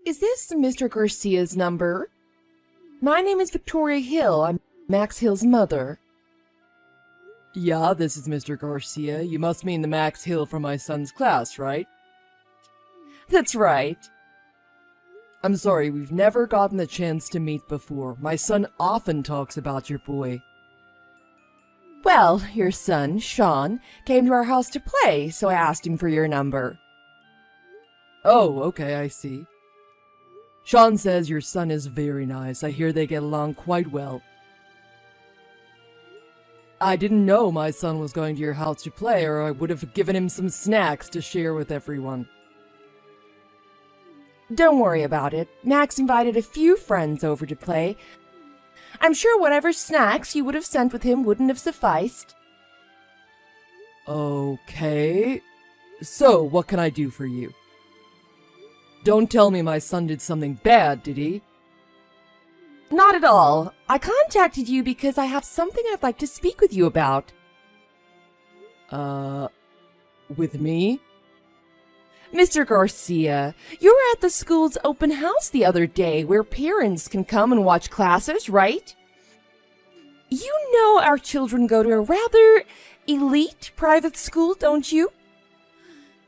Is this Mr. Garcia's number? My name is Victoria Hill. I'm Max Hill's mother. Yeah, this is Mr. Garcia. You must mean the Max Hill from my son's class, right? That's right. I'm sorry, we've never gotten the chance to meet before. My son often talks about your boy. Well, your son, Sean, came to our house to play, so I asked him for your number. Oh, okay, I see. Sean says your son is very nice. I hear they get along quite well. I didn't know my son was going to your house to play, or I would have given him some snacks to share with everyone. Don't worry about it. Max invited a few friends over to play. I'm sure whatever snacks you would have sent with him wouldn't have sufficed. Okay. So, what can I do for you? Don't tell me my son did something bad, did he? Not at all. I contacted you because I have something I'd like to speak with you about. With me? Mr. Garcia, you were at the school's open house the other day where parents can come and watch classes, right? You know our children go to a rather elite private school, don't you?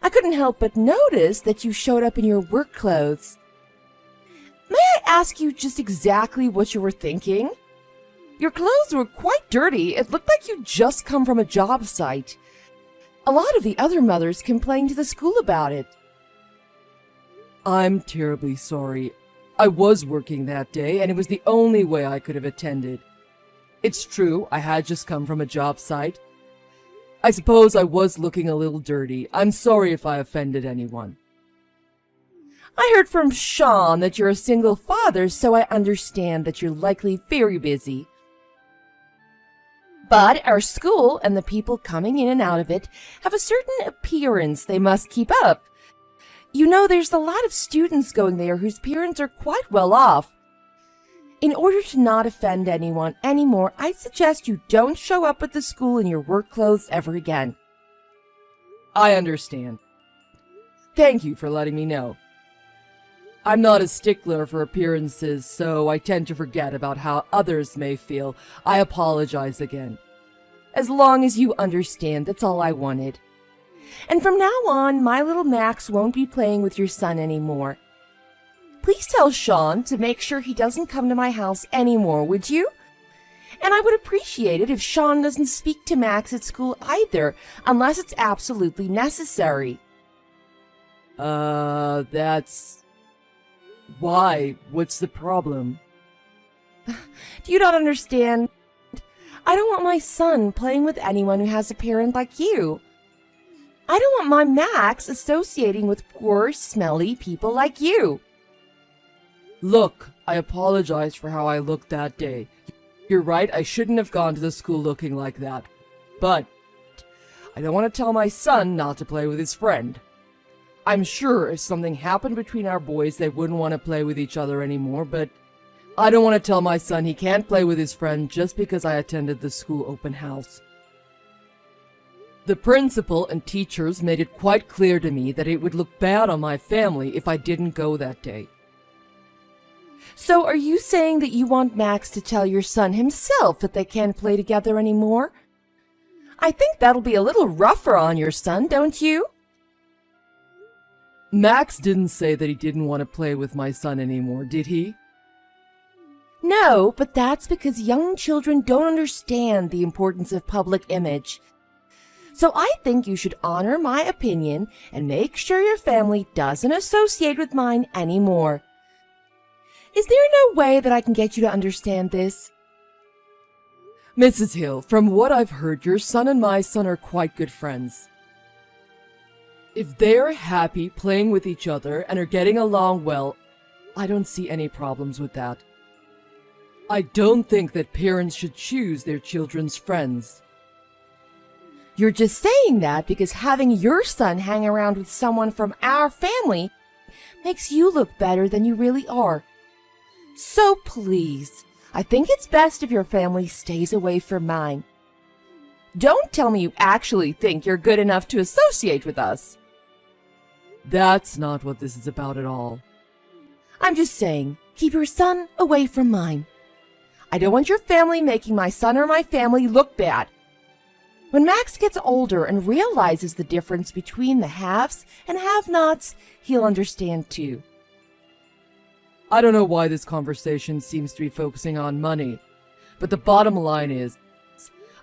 I couldn't help but notice that you showed up in your work clothes. May I ask you just exactly what you were thinking? Your clothes were quite dirty. It looked like you'd just come from a job site. A lot of the other mothers complained to the school about it. I'm terribly sorry. I was working that day, and it was the only way I could have attended. It's true, I had just come from a job site. I suppose I was looking a little dirty. I'm sorry if I offended anyone. I heard from Sean that you're a single father, so I understand that you're likely very busy. But our school and the people coming in and out of it have a certain appearance they must keep up. You know, there's a lot of students going there whose parents are quite well off. In order to not offend anyone anymore, I suggest you don't show up at the school in your work clothes ever again. I understand. Thank you for letting me know. I'm not a stickler for appearances, so I tend to forget about how others may feel. I apologize again. As long as you understand, that's all I wanted. And from now on, my little Max won't be playing with your son anymore. Please tell Sean to make sure he doesn't come to my house anymore, would you? And I would appreciate it if Sean doesn't speak to Max at school either, unless it's absolutely necessary. That's... Why? What's the problem? Do you not understand? I don't want my son playing with anyone who has a parent like you. I don't want my Max associating with poor, smelly people like you. Look, I apologize for how I looked that day. You're right, I shouldn't have gone to the school looking like that. But I don't want to tell my son not to play with his friend. I'm sure if something happened between our boys, they wouldn't want to play with each other anymore, but I don't want to tell my son he can't play with his friend just because I attended the school open house. The principal and teachers made it quite clear to me that it would look bad on my family if I didn't go that day. So are you saying that you want Max to tell your son himself that they can't play together anymore? I think that'll be a little rougher on your son, don't you? Max didn't say that he didn't want to play with my son anymore, did he? No, but that's because young children don't understand the importance of public image. So I think you should honor my opinion and make sure your family doesn't associate with mine anymore. Is there no way that I can get you to understand this? Mrs. Hill, from what I've heard, your son and my son are quite good friends. If they're happy playing with each other and are getting along well, I don't see any problems with that. I don't think that parents should choose their children's friends. You're just saying that because having your son hang around with someone from our family makes you look better than you really are. So please, I think it's best if your family stays away from mine. Don't tell me you actually think you're good enough to associate with us. That's not what this is about at all. I'm just saying, keep your son away from mine. I don't want your family making my son or my family look bad. When Max gets older and realizes the difference between the haves and have-nots, he'll understand too. I don't know why this conversation seems to be focusing on money, but the bottom line is,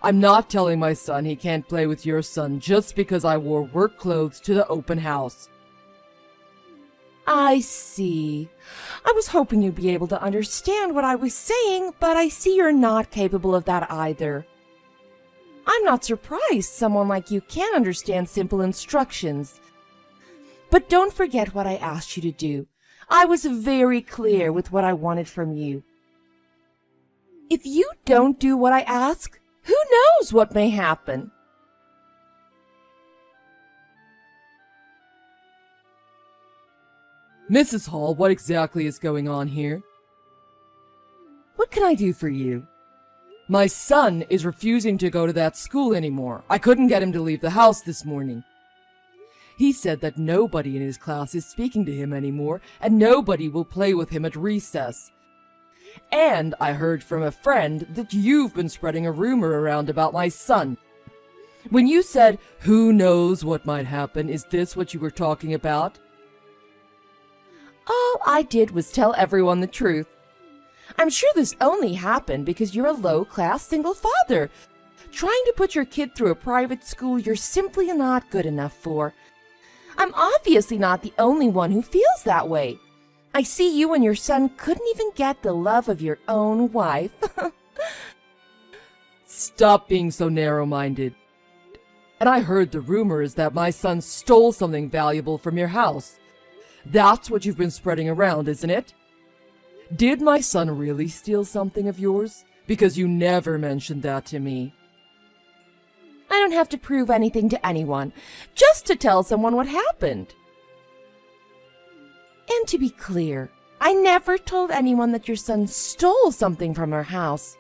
I'm not telling my son he can't play with your son just because I wore work clothes to the open house. I see. I was hoping you'd be able to understand what I was saying, but I see you're not capable of that either. I'm not surprised someone like you can't understand simple instructions. But don't forget what I asked you to do. I was very clear with what I wanted from you. If you don't do what I ask, who knows what may happen? Mrs. Hall, what exactly is going on here? What can I do for you? My son is refusing to go to that school anymore. I couldn't get him to leave the house this morning. He said that nobody in his class is speaking to him anymore, and nobody will play with him at recess. And I heard from a friend that you've been spreading a rumor around about my son. When you said, "Who knows what might happen," is this what you were talking about? All I did was tell everyone the truth. I'm sure this only happened because you're a low-class single father. Trying to put your kid through a private school you're simply not good enough for. I'm obviously not the only one who feels that way. I see you and your son couldn't even get the love of your own wife. Stop being so narrow-minded. And I heard the rumors that my son stole something valuable from your house. That's what you've been spreading around, isn't it? Did my son really steal something of yours? Because you never mentioned that to me. I don't have to prove anything to anyone, just to tell someone what happened. And to be clear, I never told anyone that your son stole something from our house.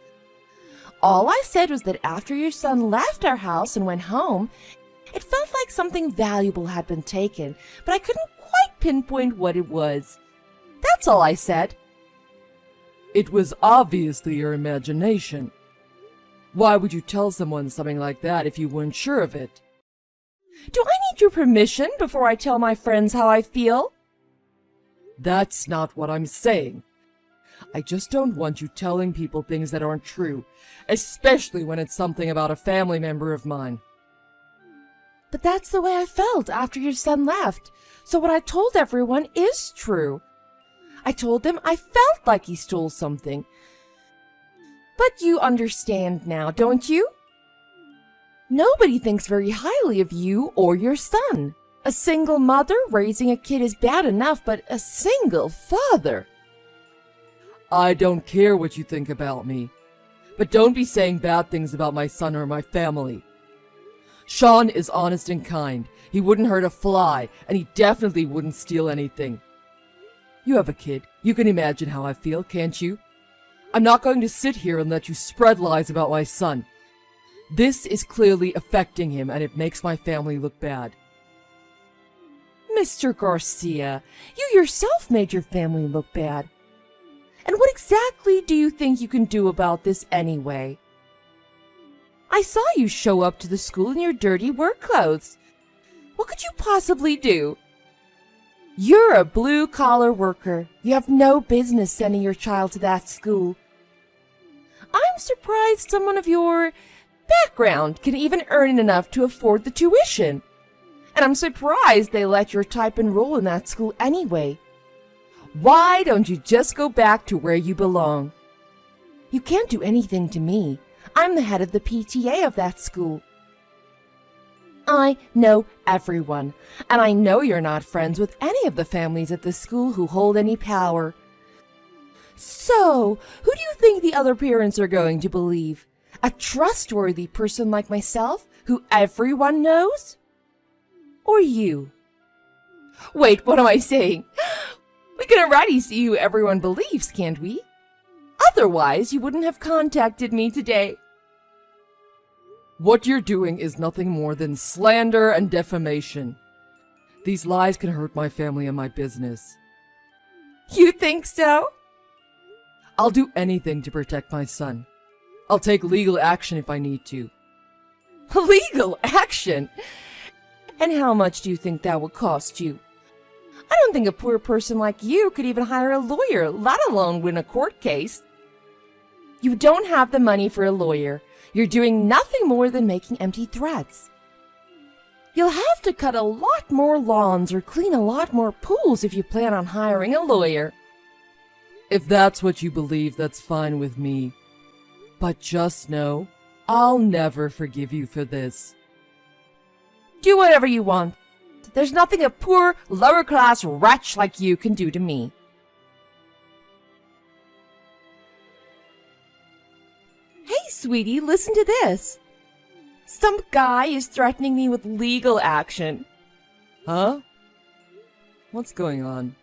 All I said was that after your son left our house and went home, it felt like something valuable had been taken, but I couldn't quite pinpoint what it was. That's all I said. It was obviously your imagination. Why would you tell someone something like that if you weren't sure of it? Do I need your permission before I tell my friends how I feel? That's not what I'm saying. I just don't want you telling people things that aren't true, especially when it's something about a family member of mine. But that's the way I felt after your son left, so what I told everyone is true. I told them I felt like he stole something. But you understand now, don't you? Nobody thinks very highly of you or your son. A single mother raising a kid is bad enough, but a single father. I don't care what you think about me, but don't be saying bad things about my son or my family. Sean is honest and kind. He wouldn't hurt a fly, and he definitely wouldn't steal anything. You have a kid. You can imagine how I feel, can't you? I'm not going to sit here and let you spread lies about my son. This is clearly affecting him, and it makes my family look bad. Mr. Garcia, you yourself made your family look bad. And what exactly do you think you can do about this anyway? I saw you show up to the school in your dirty work clothes. What could you possibly do? You're a blue-collar worker. You have no business sending your child to that school. I'm surprised someone of your background can even earn enough to afford the tuition. And I'm surprised they let your type enroll in that school anyway. Why don't you just go back to where you belong? You can't do anything to me. I'm the head of the PTA of that school. I know everyone, and I know you're not friends with any of the families at the school who hold any power. So, who do you think the other parents are going to believe? A trustworthy person like myself, who everyone knows? Or you? Wait, what am I saying? We can already see who everyone believes, can't we? Otherwise, you wouldn't have contacted me today. What you're doing is nothing more than slander and defamation. These lies can hurt my family and my business. You think so? I'll do anything to protect my son. I'll take legal action if I need to. Legal action? And how much do you think that will cost you? I don't think a poor person like you could even hire a lawyer, let alone win a court case. You don't have the money for a lawyer. You're doing nothing more than making empty threats. You'll have to cut a lot more lawns or clean a lot more pools if you plan on hiring a lawyer. If that's what you believe, that's fine with me. But just know, I'll never forgive you for this. Do whatever you want. There's nothing a poor, lower-class wretch like you can do to me. Hey, sweetie, listen to this. Some guy is threatening me with legal action. Huh? What's going on?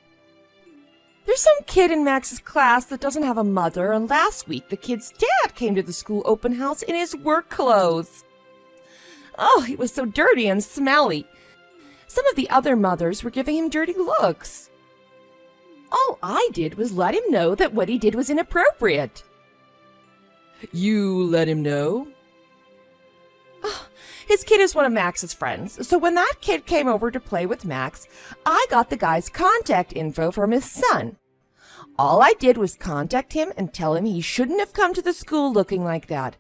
There's some kid in Max's class that doesn't have a mother, and last week the kid's dad came to the school open house in his work clothes. Oh, he was so dirty and smelly. Some of the other mothers were giving him dirty looks. All I did was let him know that what he did was inappropriate. You let him know? His kid is one of Max's friends, so when that kid came over to play with Max, I got the guy's contact info from his son. All I did was contact him and tell him he shouldn't have come to the school looking like that.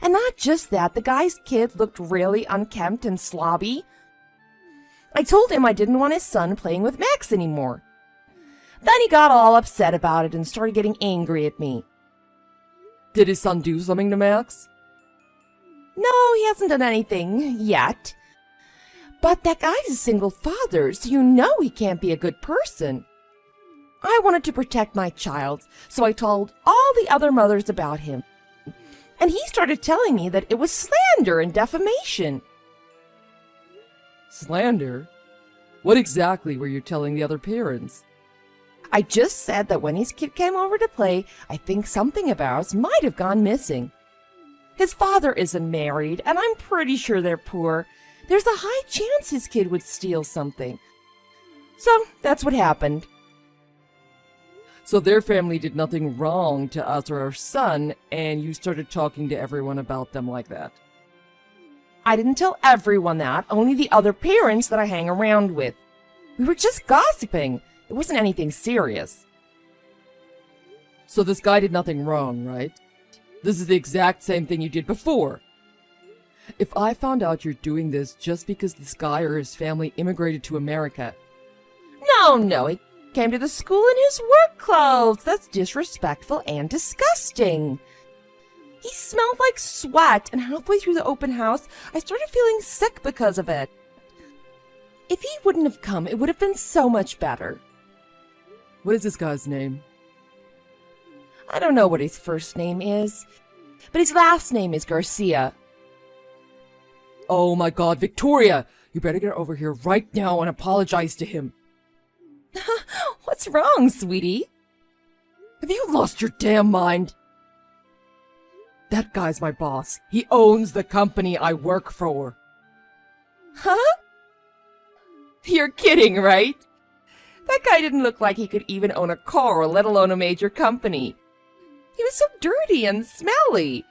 And not just that, the guy's kid looked really unkempt and slobby. I told him I didn't want his son playing with Max anymore. Then he got all upset about it and started getting angry at me. Did his son do something to Max? No, he hasn't done anything yet. But that guy's a single father, so you know he can't be a good person. I wanted to protect my child, so I told all the other mothers about him. And he started telling me that it was slander and defamation. Slander? What exactly were you telling the other parents? I just said that when his kid came over to play, I think something of ours might have gone missing. His father isn't married, and I'm pretty sure they're poor. There's a high chance his kid would steal something. So that's what happened. So their family did nothing wrong to us or our son, and you started talking to everyone about them like that. I didn't tell everyone that, only the other parents that I hang around with. We were just gossiping. It wasn't anything serious. So this guy did nothing wrong, right? This is the exact same thing you did before. If I found out you're doing this just because this guy or his family immigrated to America... No, he came to the school in his work clothes. That's disrespectful and disgusting. He smelled like sweat, and halfway through the open house, I started feeling sick because of it. If he wouldn't have come, it would have been so much better. What is this guy's name? I don't know what his first name is, but his last name is Garcia. Oh my god, Victoria! You better get over here right now and apologize to him. What's wrong, sweetie? Have you lost your damn mind? That guy's my boss. He owns the company I work for. Huh? You're kidding, right? That guy didn't look like he could even own a car, let alone a major company. He was so dirty and smelly.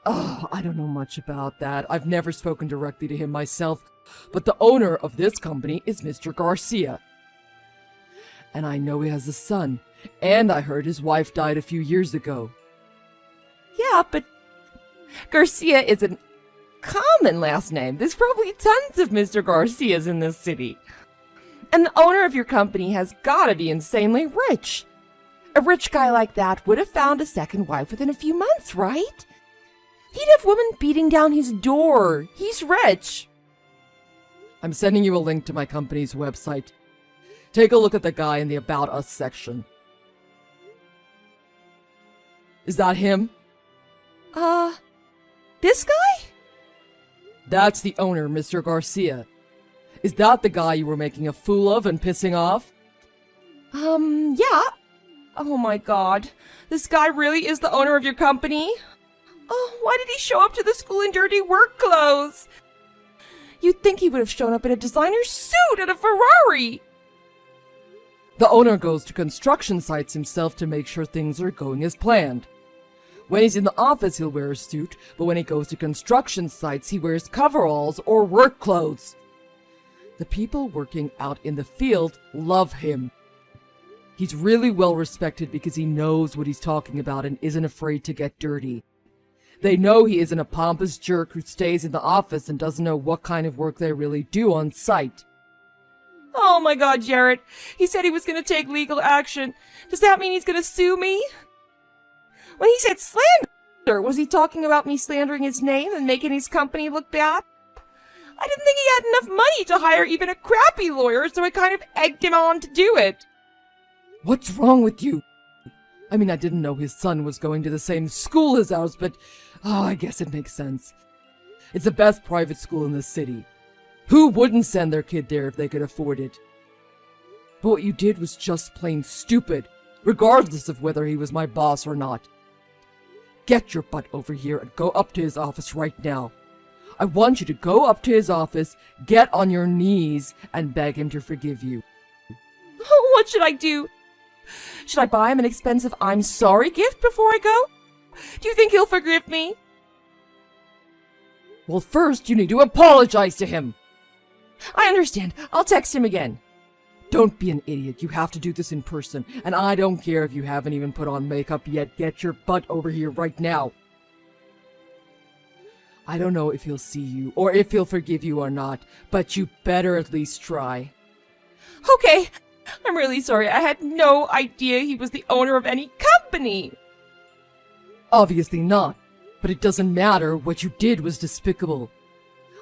Oh, I don't know much about that. I've never spoken directly to him myself, but the owner of this company is Mr. Garcia. And I know he has a son, and I heard his wife died a few years ago. Yeah, but Garcia isn't common last name. There's probably tons of Mr. Garcias in this city. And the owner of your company has gotta be insanely rich. A rich guy like that would have found a second wife within a few months, right? He'd have women beating down his door. He's rich. I'm sending you a link to my company's website. Take a look at the guy in the About Us section. Is that him? This guy? That's the owner, Mr. Garcia. Is that the guy you were making a fool of and pissing off? Yeah. Oh my god. This guy really is the owner of your company? Oh, why did he show up to the school in dirty work clothes? You'd think he would have shown up in a designer suit and a Ferrari. The owner goes to construction sites himself to make sure things are going as planned. When he's in the office, he'll wear a suit, but when he goes to construction sites, he wears coveralls or work clothes. The people working out in the field love him. He's really well respected because he knows what he's talking about and isn't afraid to get dirty. They know he isn't a pompous jerk who stays in the office and doesn't know what kind of work they really do on site. Oh my god, Jared. He said he was going to take legal action. Does that mean he's going to sue me? When he said slander, was he talking about me slandering his name and making his company look bad? I didn't think he had enough money to hire even a crappy lawyer, so I kind of egged him on to do it. What's wrong with you? I mean, I didn't know his son was going to the same school as ours, but I guess it makes sense. It's the best private school in the city. Who wouldn't send their kid there if they could afford it? But what you did was just plain stupid, regardless of whether he was my boss or not. Get your butt over here and go up to his office right now. I want you to go up to his office, get on your knees, and beg him to forgive you. What should I do? Should I buy him an expensive I'm sorry gift before I go? Do you think he'll forgive me? Well, first you need to apologize to him. I understand. I'll text him again. Don't be an idiot. You have to do this in person. And I don't care if you haven't even put on makeup yet. Get your butt over here right now. I don't know if he'll see you or if he'll forgive you or not, but you better at least try. Okay. I'm really sorry. I had no idea he was the owner of any company. Obviously not. But it doesn't matter. What you did was despicable.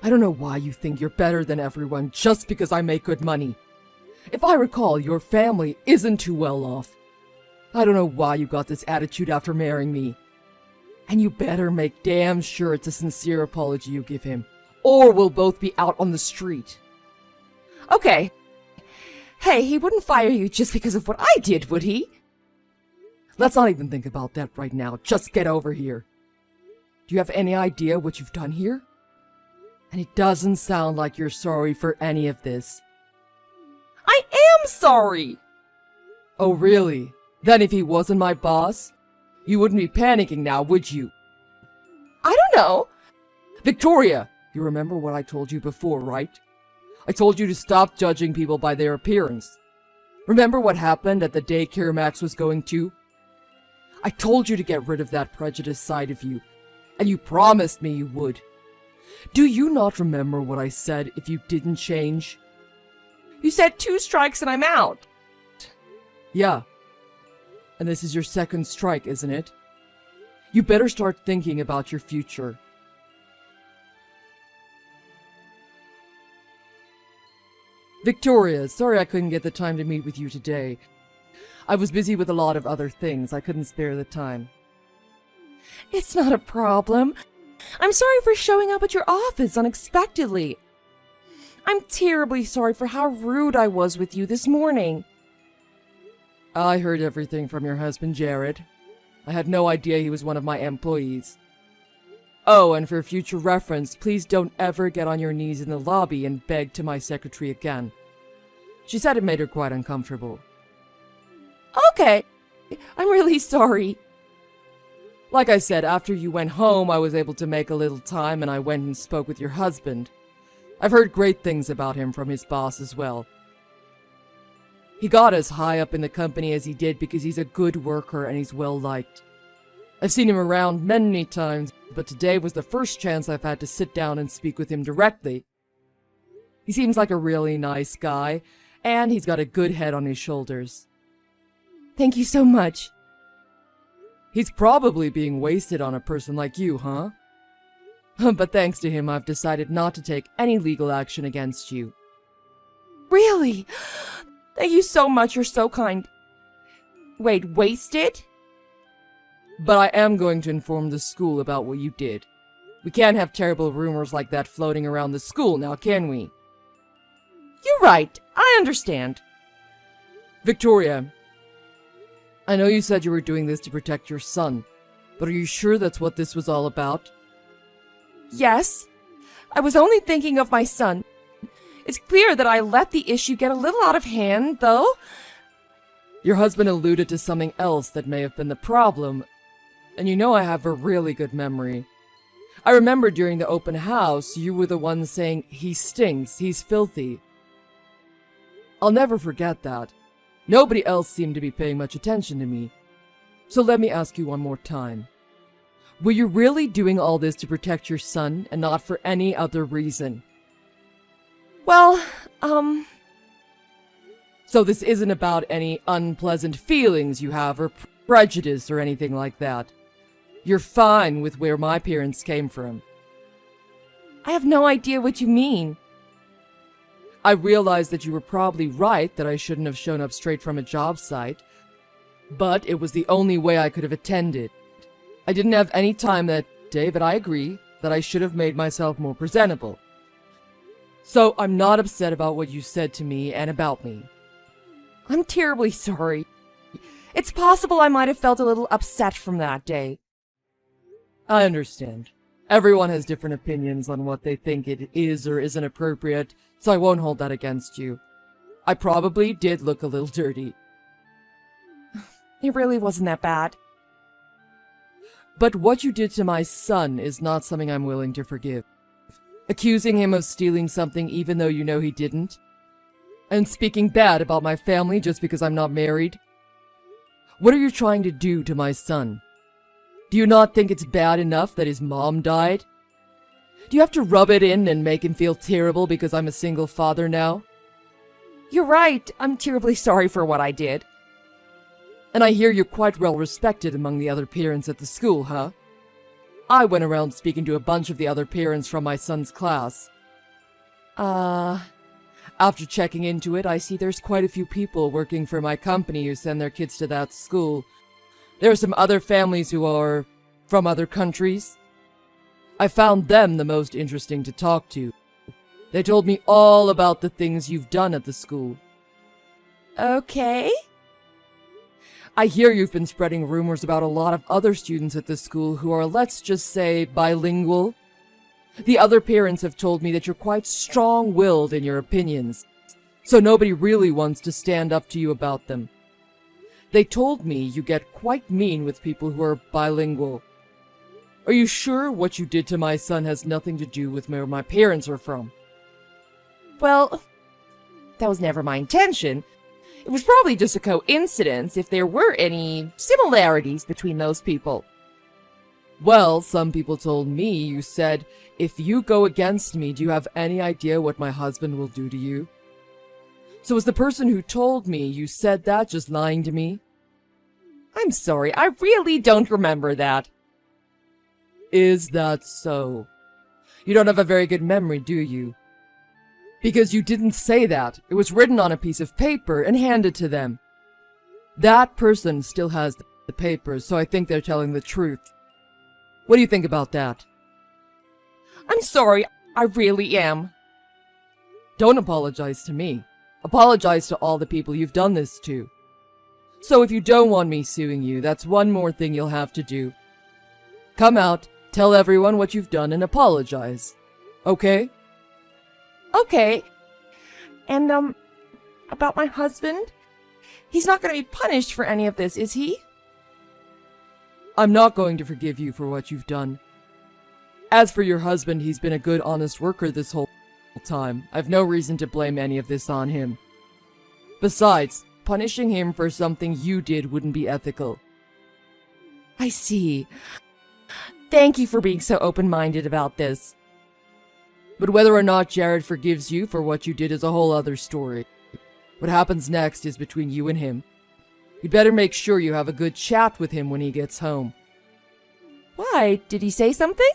I don't know why you think you're better than everyone just because I make good money. If I recall, your family isn't too well off. I don't know why you got this attitude after marrying me. And you better make damn sure it's a sincere apology you give him, or we'll both be out on the street. Okay. Hey, he wouldn't fire you just because of what I did, would he? Let's not even think about that right now. Just get over here. Do you have any idea what you've done here? And it doesn't sound like you're sorry for any of this. I am sorry! Oh, really? Then if he wasn't my boss, you wouldn't be panicking now, would you? I don't know. Victoria, you remember what I told you before, right? I told you to stop judging people by their appearance. Remember what happened at the daycare Max was going to? I told you to get rid of that prejudiced side of you, and you promised me you would. Do you not remember what I said if you didn't change? You said 2 strikes and I'm out. Yeah. And this is your second strike, isn't it? You better start thinking about your future. Victoria, sorry I couldn't get the time to meet with you today. I was busy with a lot of other things. I couldn't spare the time. It's not a problem. I'm sorry for showing up at your office unexpectedly. I'm terribly sorry for how rude I was with you this morning. I heard everything from your husband, Jared. I had no idea he was one of my employees. Oh, and for future reference, please don't ever get on your knees in the lobby and beg to my secretary again. She said it made her quite uncomfortable. Okay. I'm really sorry. Like I said, after you went home, I was able to make a little time and I went and spoke with your husband. I've heard great things about him from his boss as well. He got as high up in the company as he did because he's a good worker and he's well liked. I've seen him around many times, but today was the first chance I've had to sit down and speak with him directly. He seems like a really nice guy, and he's got a good head on his shoulders. Thank you so much. He's probably being wasted on a person like you, huh? But thanks to him, I've decided not to take any legal action against you. Really? Thank you so much, you're so kind. Wait, wasted? But I am going to inform the school about what you did. We can't have terrible rumors like that floating around the school now, can we? You're right, I understand. Victoria, I know you said you were doing this to protect your son, but are you sure that's what this was all about? Yes. I was only thinking of my son. It's clear that I let the issue get a little out of hand, though. Your husband alluded to something else that may have been the problem, and you know I have a really good memory. I remember during the open house, you were the one saying, "He stinks, he's filthy." I'll never forget that. Nobody else seemed to be paying much attention to me. So let me ask you one more time. Were you really doing all this to protect your son and not for any other reason? Well, So this isn't about any unpleasant feelings you have or prejudice or anything like that. You're fine with where my parents came from. I have no idea what you mean. I realized that you were probably right that I shouldn't have shown up straight from a job site, but it was the only way I could have attended. I didn't have any time that day, but I agree that I should have made myself more presentable. So I'm not upset about what you said to me and about me. I'm terribly sorry. It's possible I might have felt a little upset from that day. I understand. Everyone has different opinions on what they think it is or isn't appropriate, so I won't hold that against you. I probably did look a little dirty. It really wasn't that bad. But what you did to my son is not something I'm willing to forgive. Accusing him of stealing something even though you know he didn't. And speaking bad about my family just because I'm not married. What are you trying to do to my son? Do you not think it's bad enough that his mom died? Do you have to rub it in and make him feel terrible because I'm a single father now? You're right. I'm terribly sorry for what I did. And I hear you're quite well respected among the other parents at the school, huh? I went around speaking to a bunch of the other parents from my son's class. After checking into it, I see there's quite a few people working for my company who send their kids to that school. There are some other families who are from other countries. I found them the most interesting to talk to. They told me all about the things you've done at the school. Okay. I hear you've been spreading rumors about a lot of other students at the school who are, let's just say, bilingual. The other parents have told me that you're quite strong-willed in your opinions, so nobody really wants to stand up to you about them. They told me you get quite mean with people who are bilingual. Are you sure what you did to my son has nothing to do with where my parents are from? Well, that was never my intention. It was probably just a coincidence if there were any similarities between those people. Well, some people told me you said, "If you go against me, do you have any idea what my husband will do to you?" So is the person who told me you said that just lying to me? I'm sorry, I really don't remember that. Is that so? You don't have a very good memory, do you? Because you didn't say that. It was written on a piece of paper and handed to them. That person still has the papers, so I think they're telling the truth. What do you think about that? I'm sorry, I really am. Don't apologize to me. Apologize to all the people you've done this to. So if you don't want me suing you, that's one more thing you'll have to do. Come out, tell everyone what you've done, and apologize. Okay? Okay. And, about my husband? He's not going to be punished for any of this, is he? I'm not going to forgive you for what you've done. As for your husband, he's been a good, honest worker this whole time. I've no reason to blame any of this on him. Besides, punishing him for something you did wouldn't be ethical. I see. Thank you for being so open-minded about this. But whether or not Jared forgives you for what you did is a whole other story. What happens next is between you and him. You'd better make sure you have a good chat with him when he gets home. Why? Did he say something?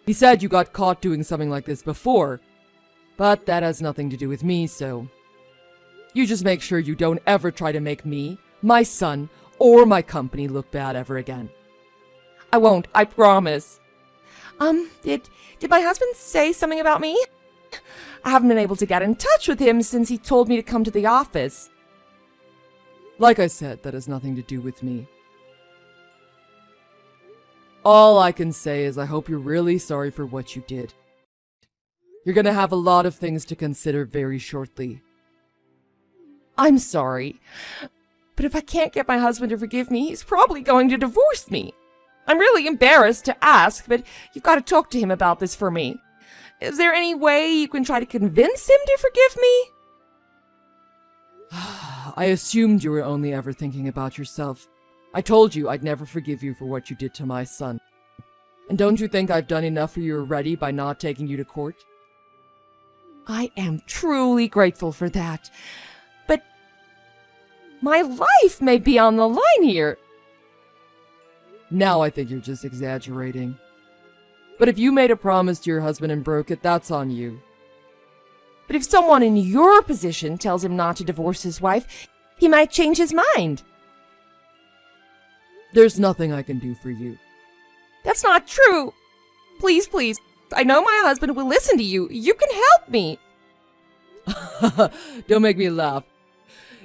He said you got caught doing something like this before, but that has nothing to do with me, so... You just make sure you don't ever try to make me, my son, or my company look bad ever again. I won't, I promise. Did my husband say something about me? I haven't been able to get in touch with him since he told me to come to the office. Like I said, that has nothing to do with me. All I can say is I hope you're really sorry for what you did. You're gonna have a lot of things to consider very shortly. I'm sorry. But if I can't get my husband to forgive me, he's probably going to divorce me. I'm really embarrassed to ask, but you've got to talk to him about this for me. Is there any way you can try to convince him to forgive me? I assumed you were only ever thinking about yourself. I told you I'd never forgive you for what you did to my son. And don't you think I've done enough for you already by not taking you to court? I am truly grateful for that. But my life may be on the line here. Now I think you're just exaggerating. But if you made a promise to your husband and broke it, that's on you. But if someone in your position tells him not to divorce his wife, he might change his mind. There's nothing I can do for you. That's not true. Please, please. I know my husband will listen to you. You can help me. Don't make me laugh.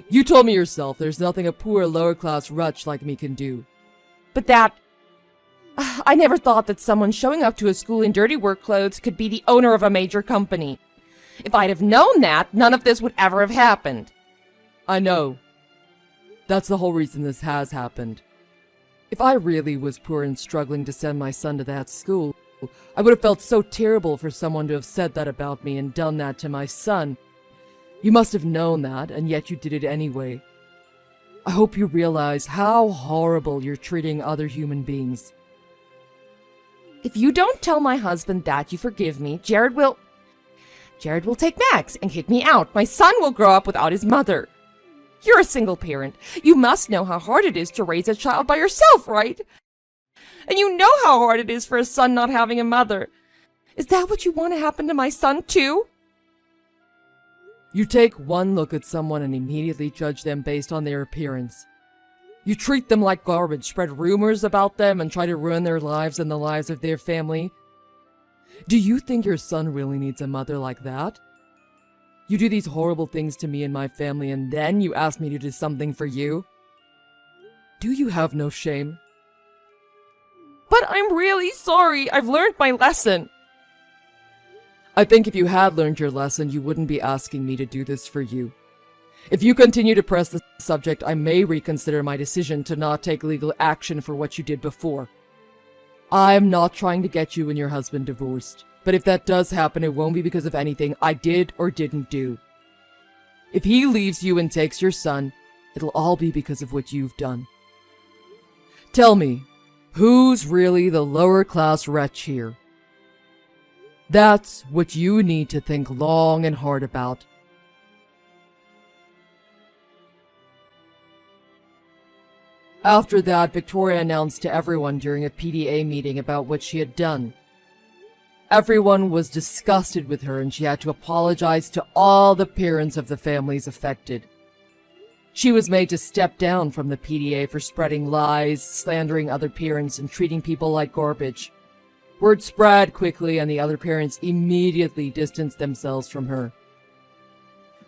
You told me yourself there's nothing a poor lower-class wretch like me can do. But I never thought that someone showing up to a school in dirty work clothes could be the owner of a major company. If I'd have known that, none of this would ever have happened. I know. That's the whole reason this has happened. If I really was poor and struggling to send my son to that school, I would have felt so terrible for someone to have said that about me and done that to my son. You must have known that, and yet you did it anyway. I hope you realize how horrible you're treating other human beings. If you don't tell my husband that you forgive me, Jared will take Max and kick me out. My son will grow up without his mother. You're a single parent. You must know how hard it is to raise a child by yourself, right? And you know how hard it is for a son not having a mother. Is that what you want to happen to my son, too? You take one look at someone and immediately judge them based on their appearance. You treat them like garbage, spread rumors about them, and try to ruin their lives and the lives of their family. Do you think your son really needs a mother like that? You do these horrible things to me and my family, and then you ask me to do something for you? Do you have no shame? But I'm really sorry. I've learned my lesson. I think if you had learned your lesson, you wouldn't be asking me to do this for you. If you continue to press the subject, I may reconsider my decision to not take legal action for what you did before. I'm not trying to get you and your husband divorced, but if that does happen, it won't be because of anything I did or didn't do. If he leaves you and takes your son, it'll all be because of what you've done. Tell me, who's really the lower-class wretch here? That's what you need to think long and hard about. After that, Victoria announced to everyone during a PTA meeting about what she had done. Everyone was disgusted with her, and she had to apologize to all the parents of the families affected. She was made to step down from the PTA for spreading lies, slandering other parents, and treating people like garbage. Word spread quickly, and the other parents immediately distanced themselves from her.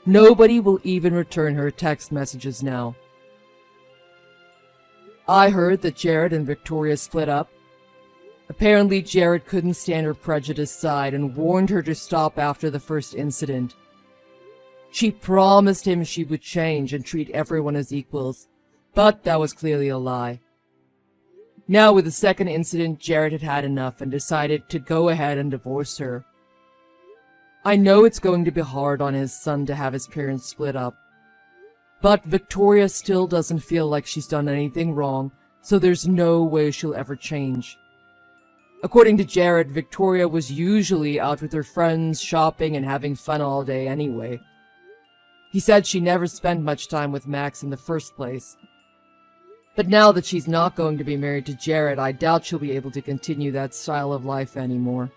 Nobody will even return her text messages now. I heard that Jared and Victoria split up. Apparently, Jared couldn't stand her prejudiced side and warned her to stop after the first incident. She promised him she would change and treat everyone as equals, but that was clearly a lie. Now, with the second incident, Jared had had enough and decided to go ahead and divorce her. I know it's going to be hard on his son to have his parents split up, but Victoria still doesn't feel like she's done anything wrong, so there's no way she'll ever change. According to Jared, Victoria was usually out with her friends, shopping and having fun all day anyway. He said she never spent much time with Max in the first place. But now that she's not going to be married to Jared, I doubt she'll be able to continue that style of life anymore.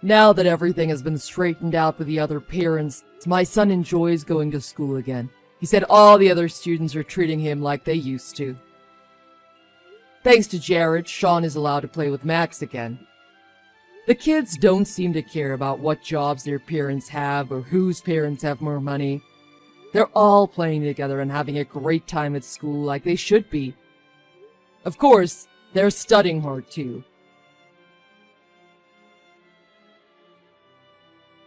Now that everything has been straightened out with the other parents, my son enjoys going to school again. He said all the other students are treating him like they used to. Thanks to Jared, Sean is allowed to play with Max again. The kids don't seem to care about what jobs their parents have or whose parents have more money. They're all playing together and having a great time at school like they should be. Of course, they're studying hard too.